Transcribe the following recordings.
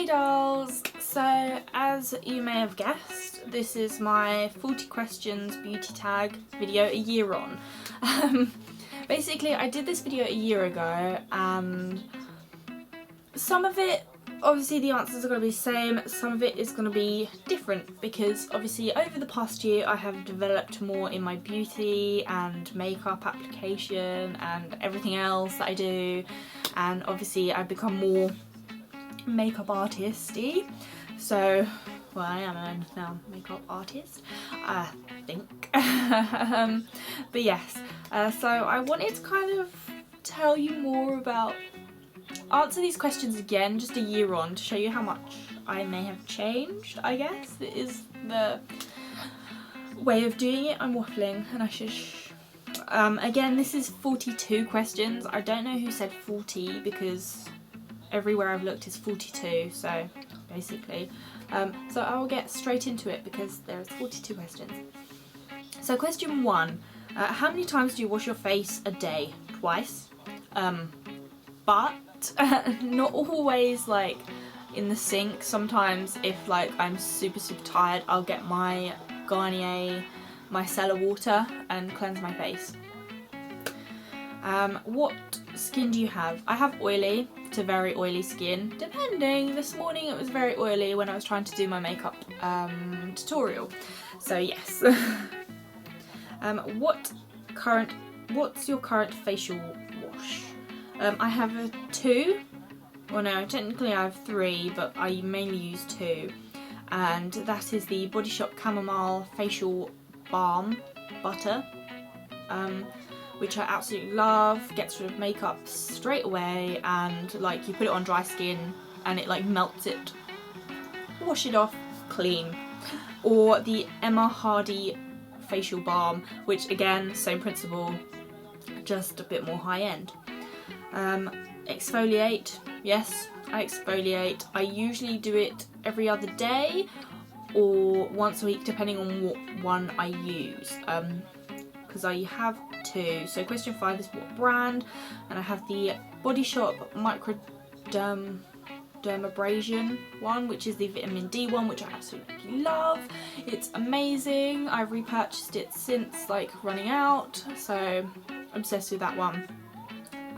Hey dolls! So as you may have guessed, this is my 40 questions beauty tag video a year on. Basically I did this video a year ago and some of it, obviously the answers are going to be the same, some of it is going to be different because obviously over the past year I have developed more in my beauty and makeup application and everything else that I do, and obviously I've become more makeup artisty, so well I am a now makeup artist I think. But yes, so I wanted to kind of tell you more about, answer these questions again just a year on to show you how much I may have changed, I guess is the way of doing it. I'm waffling and I should again this is 42 questions. I don't know who said 40 because everywhere I've looked is 42, so basically. So I'll get straight into it because there's 42 questions. So question 1, how many times do you wash your face a day? Twice. But not always like in the sink. Sometimes if like I'm super tired, I'll get my Garnier micellar water and cleanse my face. What skin do you have? I have oily to very oily skin, depending. This morning it was very oily when I was trying to do my makeup tutorial, so yes. What's your current facial wash? I have a 2, well no, technically I have 3, but I mainly use 2, and that is the Body Shop Chamomile Facial Balm Butter, which I absolutely love. Gets rid of makeup straight away, and like you put it on dry skin and it like melts it. Wash it off clean. Or the Emma Hardy Facial Balm, which again, same principle, just a bit more high end. Exfoliate, yes, I exfoliate. I usually do it every other day or once a week depending on what one I use, because I have 2. So question 5 is what brand, and I have the Body Shop Micro Dermabrasion one, which is the vitamin D one, which I absolutely love. It's amazing. I've repurchased it since like running out, so obsessed with that one.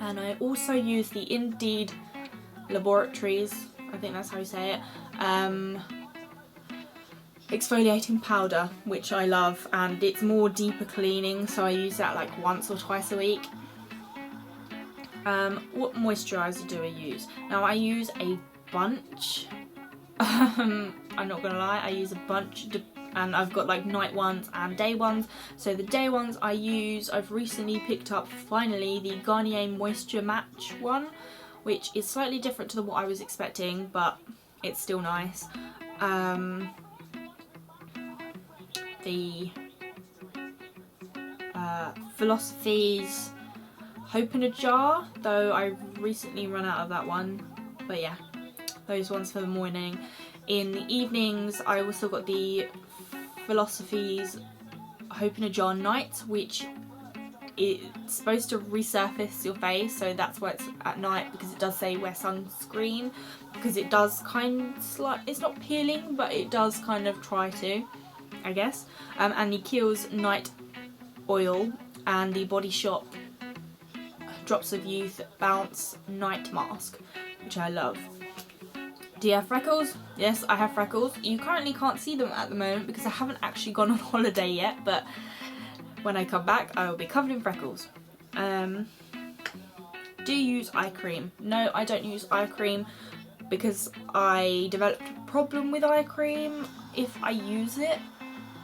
And I also use the Indeed Laboratories, I think that's how you say it, exfoliating powder, which I love, and it's more deeper cleaning, so I use that like once or twice a week. What moisturiser do I use? Now I use a bunch. I'm not gonna lie, I use a bunch, and I've got like night ones and day ones. So the day ones I use, I've recently picked up finally the Garnier Moisture Match one, which is slightly different to what I was expecting, but it's still nice. The Philosophy's Hope in a Jar, though I've recently run out of that one, but yeah, those ones for the morning. In the evenings I also got the Philosophy's Hope in a Jar Night, which it's supposed to resurface your face, so that's why it's at night, because it does say wear sunscreen, because it does kind of it's not peeling, but it does kind of try to, I guess. And the Kiehl's Night Oil and the Body Shop Drops of Youth Bounce Night Mask, which I love. Do you have freckles? Yes, I have freckles. You currently can't see them at the moment because I haven't actually gone on holiday yet, but when I come back I will be covered in freckles. Do you use eye cream? No, I don't use eye cream because I developed a problem with eye cream. If I use it,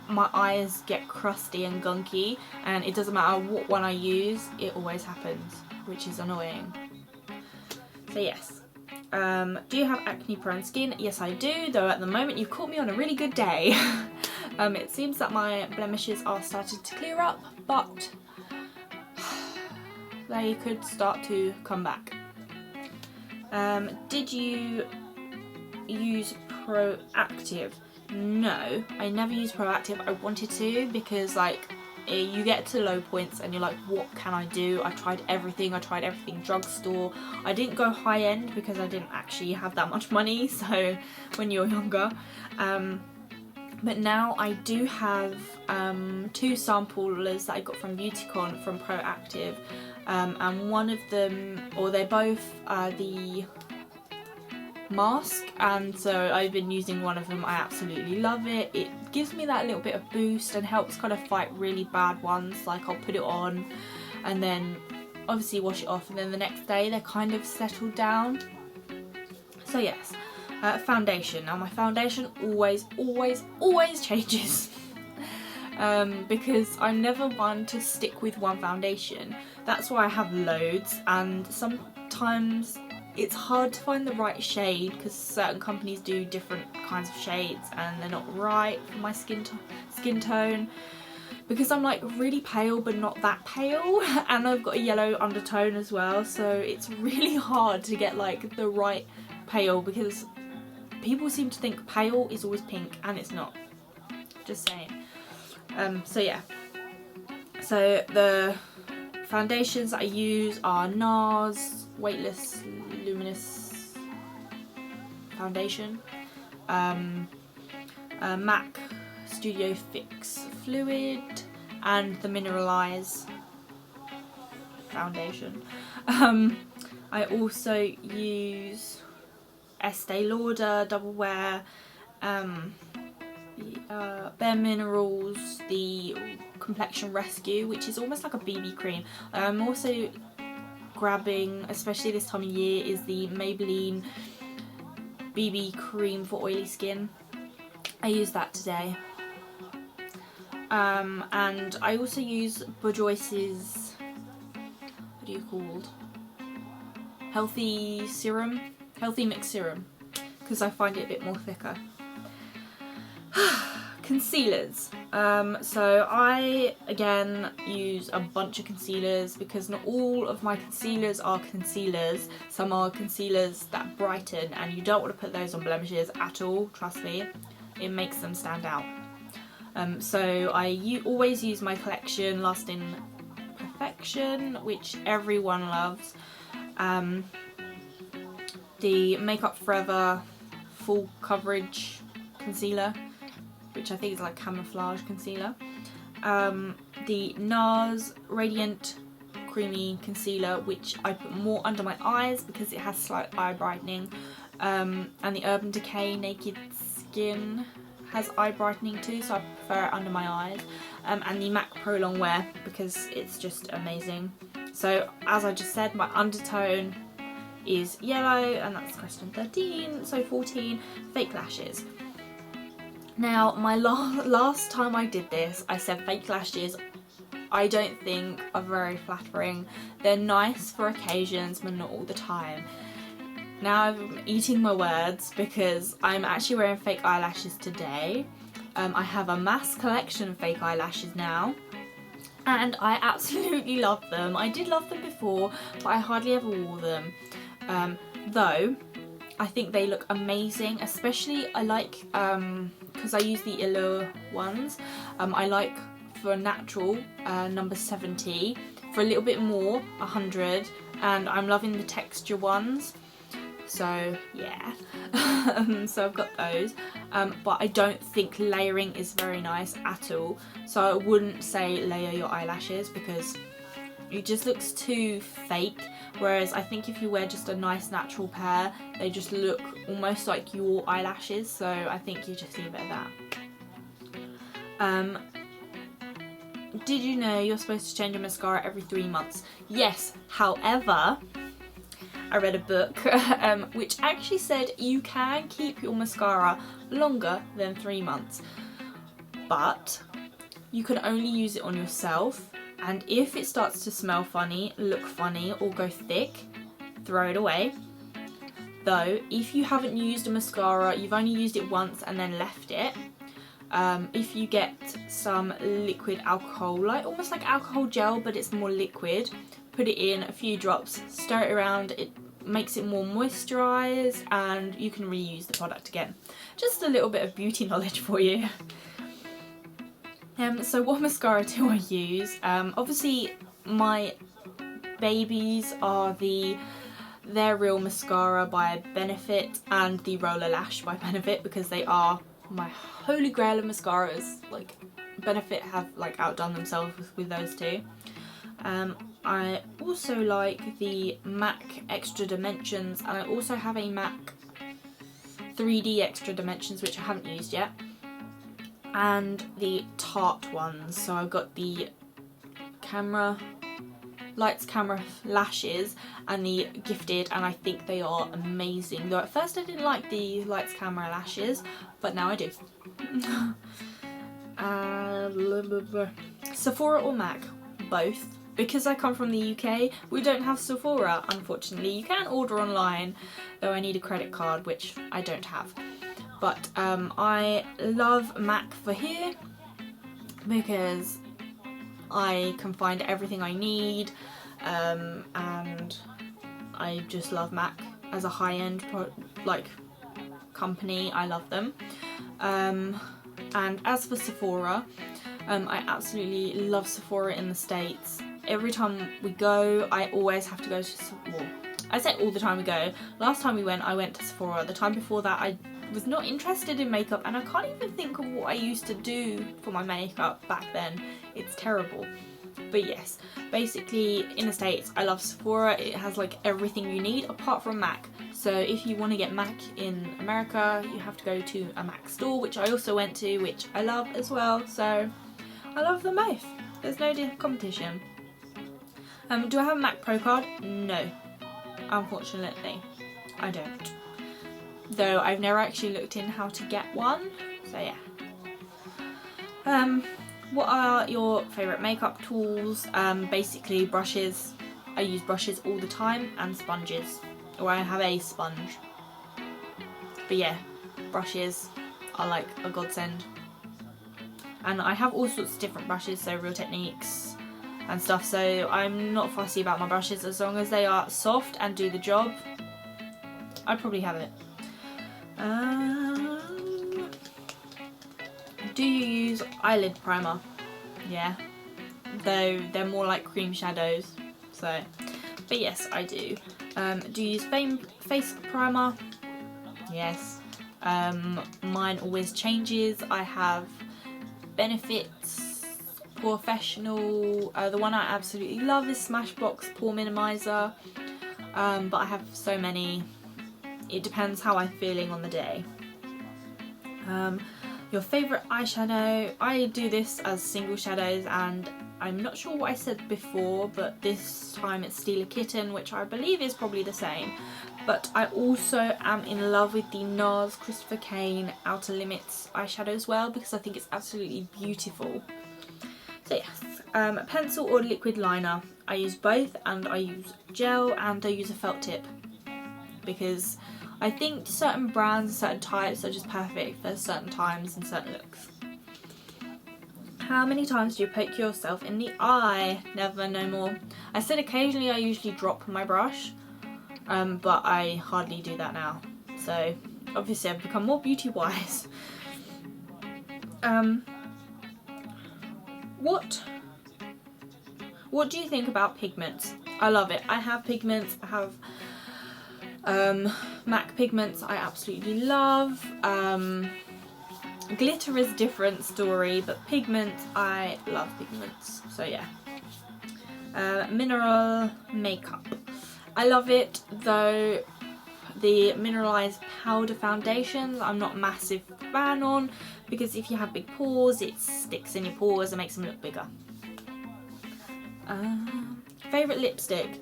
my eyes get crusty and gunky, and it doesn't matter what one I use, it always happens, which is annoying. So yes. Do you have acne prone skin? Yes I do, though at the moment you've caught me on a really good day. It seems that my blemishes are starting to clear up, but they could start to come back. Did you use Proactive? No, I never used Proactive. I wanted to because like you get to low points and you're like, what can I do? I tried everything drugstore. I didn't go high end because I didn't actually have that much money, so when you're younger. But now I do have 2 samplers that I got from Beautycon from Proactive, and one of them, or they're both the mask, and so I've been using one of them. I absolutely love it. It gives me that little bit of boost and helps kind of fight really bad ones. Like, I'll put it on and then obviously wash it off, and then the next day they're kind of settled down. So yes. Foundation. Now my foundation always changes because I'm never one to stick with one foundation. That's why I have loads, and sometimes it's hard to find the right shade because certain companies do different kinds of shades and they're not right for my skin tone. Because I'm like really pale but not that pale, and I've got a yellow undertone as well, so it's really hard to get like the right pale, because people seem to think pale is always pink and it's not. Just saying. So yeah. So the foundations that I use are NARS Weightless Luminous Foundation, MAC Studio Fix Fluid, and the Mineralize Foundation. I also use Estee Lauder Double Wear, Bare Minerals, the Complexion Rescue, which is almost like a BB cream. I'm also grabbing, especially this time of year, is the Maybelline BB cream for oily skin. I use that today. And I also use Bourjois's, what are you called? Healthy Mix Serum, because I find it a bit more thicker. Concealers. So I again use a bunch of concealers because not all of my concealers are concealers. Some are concealers that brighten, and you don't want to put those on blemishes at all, trust me. It makes them stand out. So I always use my collection Lasting Perfection, which everyone loves. The Makeup Forever Full Coverage Concealer, which I think is like camouflage concealer. The NARS Radiant Creamy Concealer, which I put more under my eyes because it has slight eye brightening. And the Urban Decay Naked Skin has eye brightening too, so I prefer it under my eyes. And the MAC Pro Long Wear because it's just amazing. So as I just said, my undertone is yellow, and that's question 13. So 14, fake lashes. Now my last time I did this, I said fake lashes I don't think are very flattering. They're nice for occasions but not all the time. Now I'm eating my words because I'm actually wearing fake eyelashes today. I have a mass collection of fake eyelashes now, and I absolutely love them. I did love them before, but I hardly ever wore them. Though I think they look amazing, especially I like, because I use the Allure ones, I like for natural number 70, for a little bit more 100, and I'm loving the texture ones, so yeah. So I've got those, but I don't think layering is very nice at all, so I wouldn't say layer your eyelashes because it just looks too fake. Whereas I think if you wear just a nice natural pair, they just look almost like your eyelashes, so I think you just leave it at that. Did you know you're supposed to change your mascara every 3 months? Yes, however, I read a book which actually said you can keep your mascara longer than 3 months, but you can only use it on yourself. And if it starts to smell funny, look funny, or go thick, throw it away. Though, if you haven't used a mascara, you've only used it once and then left it, if you get some liquid alcohol, like almost like alcohol gel, but it's more liquid, put it in a few drops, stir it around, it makes it more moisturised, and you can reuse the product again. Just a little bit of beauty knowledge for you. So what mascara do I use? Obviously my babies are They're Real Mascara by Benefit and the Roller Lash by Benefit, because they are my holy grail of mascaras. Like, Benefit have like outdone themselves with those two. I also like the MAC Extra Dimensions, and I also have a MAC 3D Extra Dimensions which I haven't used yet, and the Tarte ones. So I've got the Lights Camera Lashes and the Gifted, and I think they are amazing. Though at first I didn't like the Lights Camera Lashes, but now I do. Sephora or MAC? Both. Because I come from the UK, we don't have Sephora, unfortunately. You can order online, though I need a credit card, which I don't have. But I love MAC for here because I can find everything I need, and I just love MAC as a high-end company. I love them. And as for Sephora, I absolutely love Sephora in the States. Every time we go, I always have to go to Sephora. I say all the time we go. Last time we went, I went to Sephora. The time before that, I was not interested in makeup, and I can't even think of what I used to do for my makeup back then. It's terrible. But yes, basically in the States, I love Sephora. It has like everything you need apart from MAC. So if you want to get MAC in America, you have to go to a MAC store, which I also went to, which I love as well. So I love them both. There's no competition. Do I have a MAC Pro card? No, unfortunately, I don't. Though I've never actually looked in how to get one, so yeah. What are your favourite makeup tools? Basically brushes. I use brushes all the time, and sponges, or I have a sponge. But yeah, brushes are like a godsend. And I have all sorts of different brushes, so Real Techniques and stuff, so I'm not fussy about my brushes as long as they are soft and do the job. I'd probably have it. Do you use eyelid primer? Yeah, though they're more like cream shadows, so, but yes, I do. Do you use face primer? Yes. Mine always changes. I have Benefits Professional. The one I absolutely love is Smashbox Pore Minimizer, but I have so many. It depends how I'm feeling on the day. Your favourite eyeshadow? I do this as single shadows, and I'm not sure what I said before, but this time it's Steal a Kitten, which I believe is probably the same. But I also am in love with the NARS Christopher Kane Outer Limits eyeshadow as well, because I think it's absolutely beautiful. So yes, pencil or liquid liner? I use both, and I use gel and I use a felt tip, because I think certain brands and certain types are just perfect for certain times and certain looks. How many times do you poke yourself in the eye? Never, no more. I said occasionally. I usually drop my brush, but I hardly do that now. So obviously I've become more beauty wise. What do you think about Pigments? I love it. I have Pigments. I have MAC Pigments I absolutely love. Glitter is a different story, but Pigments, I love Pigments, so yeah. Mineral makeup. I love it, though the mineralized powder foundations I'm not a massive fan on, because if you have big pores, it sticks in your pores and makes them look bigger. Favourite lipstick?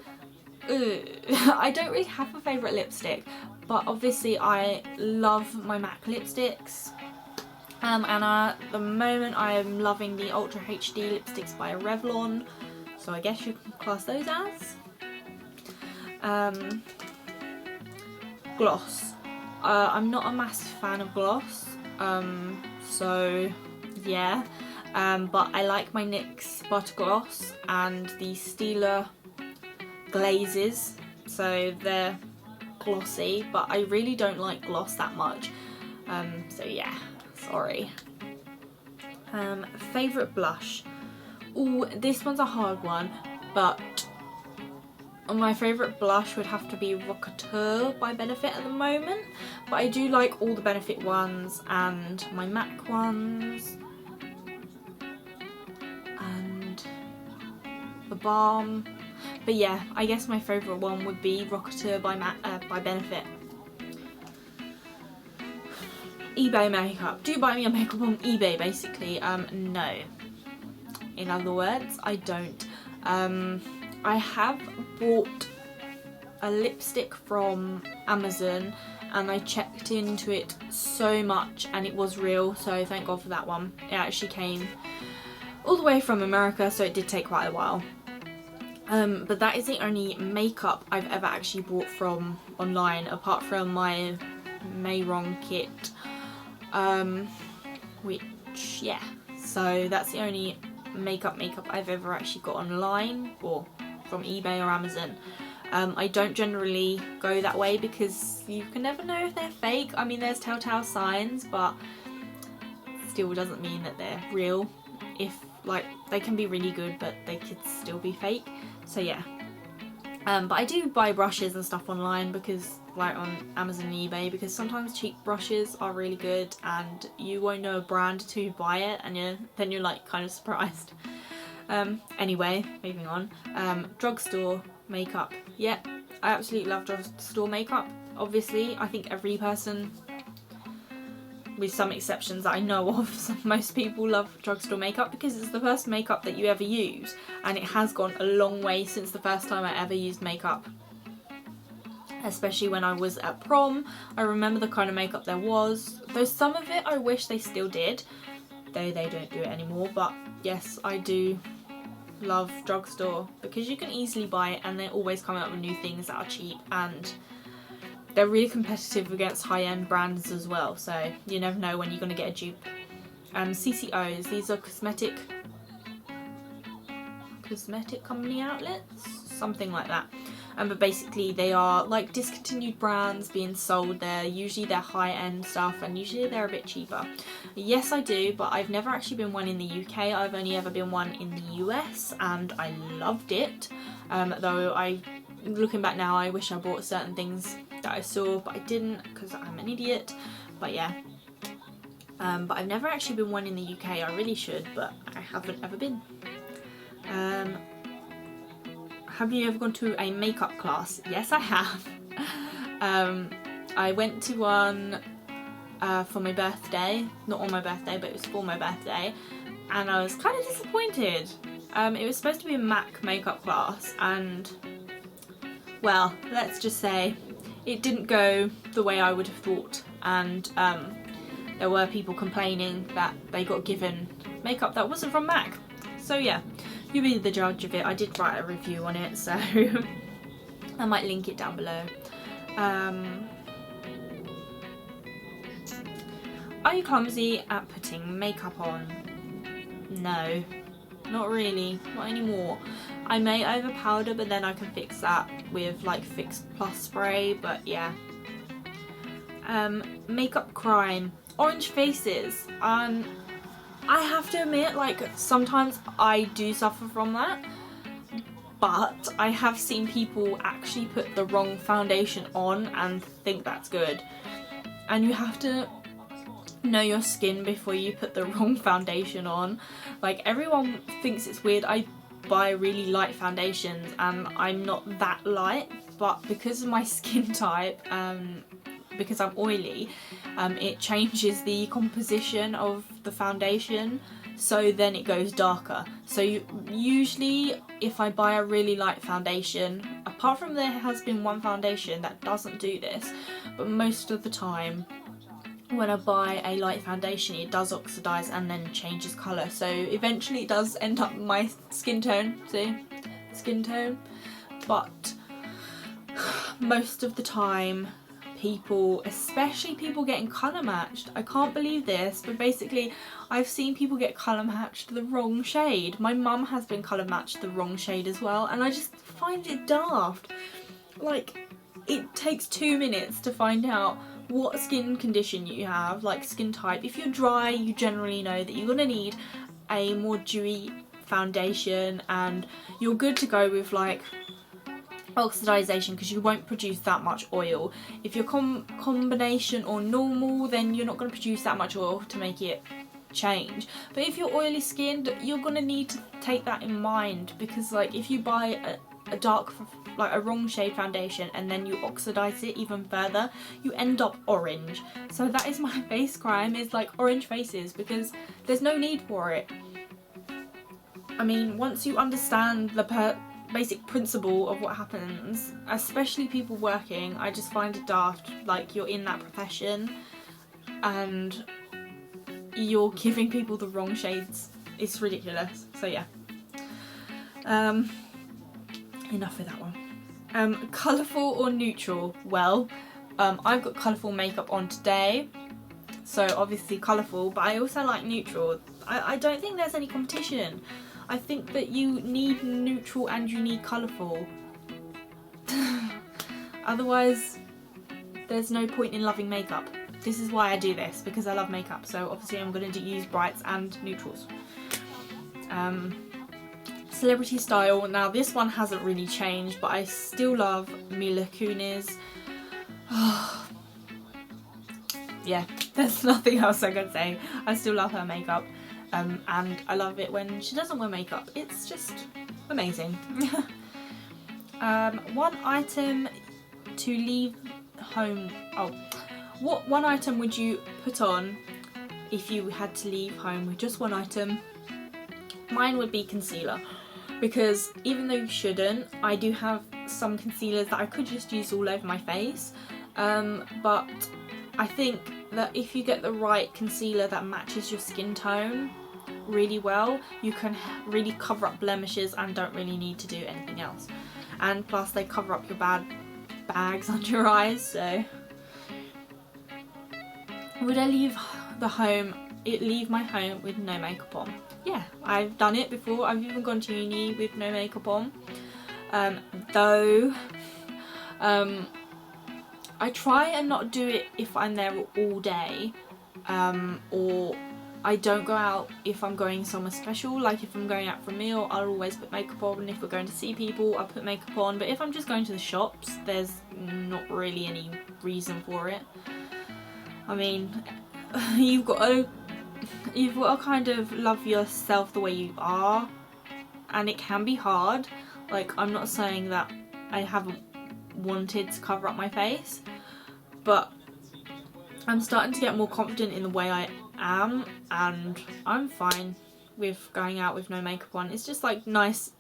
I don't really have a favourite lipstick, but obviously I love my MAC lipsticks, and at the moment I am loving the Ultra HD lipsticks by Revlon, so I guess you can class those as. Gloss. I'm not a massive fan of gloss, so yeah, but I like my NYX Butter Gloss and the Stila glazes, so they're glossy, but I really don't like gloss that much, so yeah, sorry. Favourite blush. Ooh, this one's a hard one, but my favourite blush would have to be Rocketeur by Benefit at the moment. But I do like all the Benefit ones and my MAC ones. And the Balm. But yeah, I guess my favourite one would be Rocketeur by Benefit. eBay makeup. Do you buy me a makeup on eBay basically? No. In other words, I don't. I have bought a lipstick from Amazon and I checked into it so much and it was real, so thank God for that one. It actually came all the way from America, so it did take quite a while. But that is the only makeup I've ever actually bought from online, apart from my Mayron kit. Which, yeah, so that's the only makeup I've ever actually got online or from eBay or Amazon. I don't generally go that way because you can never know if they're fake. I mean, there's telltale signs, but still doesn't mean that they're real. If, like, they can be really good, but they could still be fake. So yeah. But I do buy brushes and stuff online because, like, on Amazon and eBay, because sometimes cheap brushes are really good and you won't know a brand till you buy it, and then you're like kind of surprised. Anyway, moving on. Drugstore makeup. Yeah, I absolutely love drugstore makeup. Obviously, I think every person, with some exceptions that I know of, most people love drugstore makeup because it's the first makeup that you ever use, and it has gone a long way since the first time I ever used makeup. Especially when I was at prom, I remember the kind of makeup there was. Though some of it I wish they still did, though they don't do it anymore. But yes, I do love drugstore because you can easily buy it and they always come out with new things that are cheap, and they're really competitive against high-end brands as well, so you never know when you're going to get a dupe. CCOs, these are cosmetic company outlets, something like that. But basically they are like discontinued brands being sold there. Usually they're high-end stuff and usually they're a bit cheaper. Yes, I do, but I've never actually been one in the UK. I've only ever been one in the US and I loved it. Though looking back now, I wish I bought certain things that I saw, but I didn't because I'm an idiot. But yeah. But I've never actually been one in the UK. I really should, but I haven't ever been. Have you ever gone to a makeup class? Yes, I have. I went to one for my birthday. Not on my birthday, but it was for my birthday. And I was kind of disappointed. It was supposed to be a MAC makeup class and, well, let's just say it didn't go the way I would have thought. And there were people complaining that they got given makeup that wasn't from MAC. So yeah. You be the judge of it. I did write a review on it, so I might link it down below. Are you clumsy at putting makeup on? No, not really, not anymore. I may over powder, but then I can fix that with like Fix Plus spray, but yeah. Makeup crime. Orange faces. I have to admit, like, sometimes I do suffer from that, but I have seen people actually put the wrong foundation on and think that's good. And you have to know your skin before you put the wrong foundation on. Like, everyone thinks it's weird. I buy really light foundations and I'm not that light, but because of my skin type, because I'm oily, it changes the composition of the foundation, so then it goes darker. So usually if I buy a really light foundation, apart from there has been one foundation that doesn't do this, but most of the time when I buy a light foundation it does oxidize and then changes colour, so eventually it does end up my skin tone, see? Skin tone. But most of the time people, especially people getting colour matched, I can't believe this, but basically I've seen people get colour matched the wrong shade. My mum has been colour matched the wrong shade as well, and I just find it daft. Like, it takes 2 minutes to find out what skin condition you have, like skin type. If you're dry, you generally know that you're going to need a more dewy foundation, and you're good to go with like oxidization because you won't produce that much oil. If you're combination or normal, then you're not going to produce that much oil to make it change. But if you're oily skinned, you're going to need to take that in mind, because like if you buy a dark, like a wrong shade foundation and then you oxidize it even further, you end up orange. So that is my face crime, is like orange faces, because there's no need for it. I mean, once you understand the basic principle of what happens, especially people working, I just find it daft. Like, you're in that profession and you're giving people the wrong shades. It's ridiculous. So yeah. Enough with that one. Colourful or neutral? Well, I've got colourful makeup on today, so obviously colourful, but I also like neutral. I don't think there's any competition. I think that you need neutral and you need colourful. Otherwise, there's no point in loving makeup. This is why I do this, because I love makeup, so obviously I'm going to use brights and neutrals. Celebrity style. Now this one hasn't really changed, but I still love Mila Kunis. Yeah, there's nothing else I can say. I still love her makeup, and I love it when she doesn't wear makeup. It's just amazing. One item to leave home. Oh, what one item would you put on if you had to leave home with just one item? Mine would be concealer, because even though you shouldn't, I do have some concealers that I could just use all over my face, but I think that if you get the right concealer that matches your skin tone really well, you can really cover up blemishes and don't really need to do anything else. And plus they cover up your bad bags under your eyes. So would I leave my home with no makeup on? Yeah, I've done it before. I've even gone to uni with no makeup on. Though I try and not do it if I'm there all day, or I don't go out if I'm going somewhere special. Like if I'm going out for a meal, I'll always put makeup on. If we're going to see people, I'll put makeup on. But if I'm just going to the shops, there's not really any reason for it. I mean, you've got to kind of love yourself the way you are, and it can be hard. Like, I'm not saying that I haven't wanted to cover up my face, but I'm starting to get more confident in the way I am, and I'm fine with going out with no makeup on. It's just like nice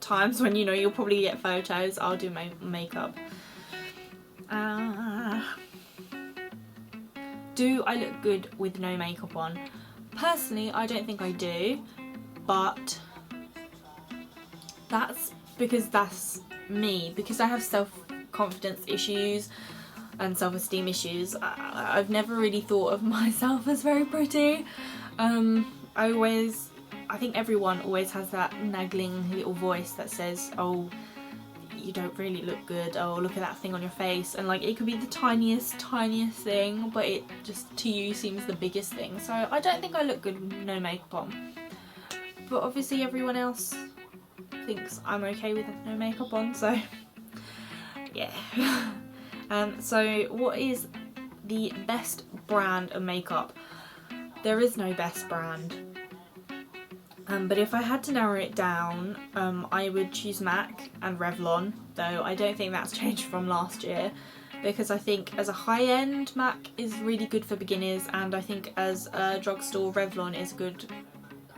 times when, you know, you'll probably get photos. I'll do my makeup. Do I look good with no makeup on? Personally, I don't think I do, but that's because that's me, because I have self-confidence issues and self-esteem issues. I've never really thought of myself as very pretty. I think everyone always has that nagging little voice that says, oh, you don't really look good, oh, look at that thing on your face, and like it could be the tiniest thing, but it just to you seems the biggest thing. So I don't think I look good with no makeup on, but obviously everyone else thinks I'm okay with no makeup on, so yeah. So what is the best brand of makeup? There is no best brand. But if I had to narrow it down, I would choose MAC and Revlon, though I don't think that's changed from last year, because I think as a high-end, MAC is really good for beginners, and I think as a drugstore, Revlon is a good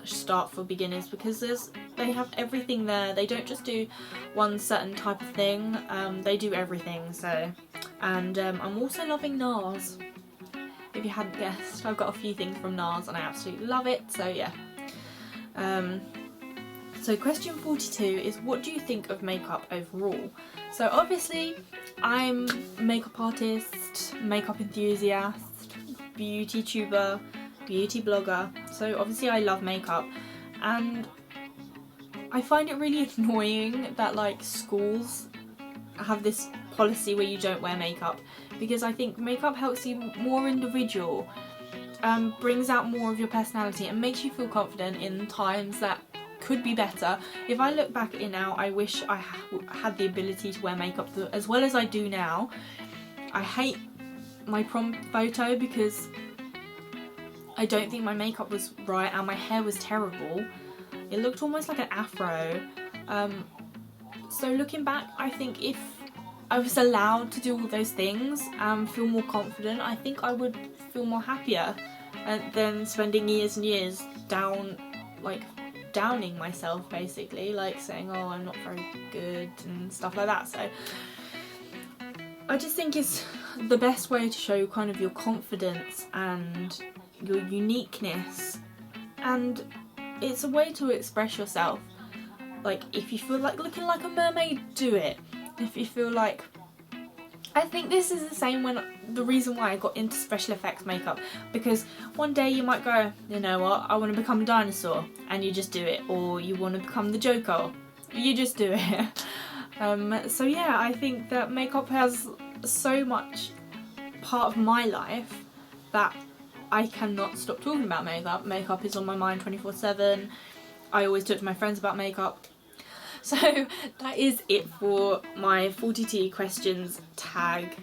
start for beginners, because they have everything there. They don't just do one certain type of thing, they do everything. So, and I'm also loving NARS. If you hadn't guessed, I've got a few things from NARS and I absolutely love it, so yeah. So question 42 is, what do you think of makeup overall? So obviously I'm a makeup artist, makeup enthusiast, beauty tuber, beauty blogger, so obviously I love makeup, and I find it really annoying that like schools have this policy where you don't wear makeup, because I think makeup helps you more individual, brings out more of your personality and makes you feel confident in times that could be better. If I look back at it now, I wish I had the ability to wear makeup as well as I do now. I hate my prom photo because I don't think my makeup was right and my hair was terrible. It looked almost like an afro. So looking back, I think if I was allowed to do all those things and feel more confident, I think I would feel more happier than spending years and years downing myself, basically, like saying, oh, I'm not very good and stuff like that. So I just think it's the best way to show kind of your confidence and your uniqueness, and it's a way to express yourself. Like, if you feel like looking like a mermaid, do it. If you feel like, I think this is the same when the reason why I got into special effects makeup, because one day you might go, you know what, I want to become a dinosaur, and you just do it, or you want to become the Joker, you just do it. So yeah, I think that makeup has so much part of my life that I cannot stop talking about makeup. Makeup is on my mind 24/7. I always talk to my friends about makeup. So that is it for my 40T questions tag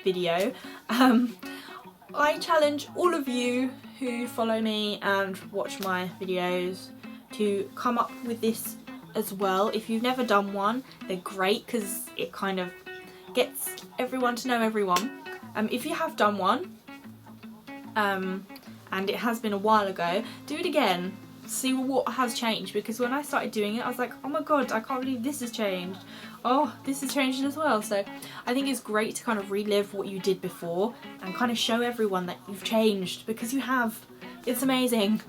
video. I challenge all of you who follow me and watch my videos to come up with this as well. If you've never done one, they're great because it kind of gets everyone to know everyone. If you have done one, and it has been a while ago, do it again. See what has changed, because when I started doing it I was like, oh my god, I can't believe this has changed. Oh, this has changed as well. So I think it's great to kind of relive what you did before and kind of show everyone that you've changed, because you have. It's amazing.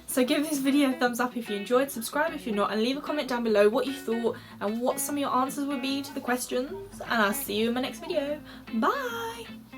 So give this video a thumbs up if you enjoyed, subscribe if you're not, and leave a comment down below what you thought and what some of your answers would be to the questions, and I'll see you in my next video. Bye!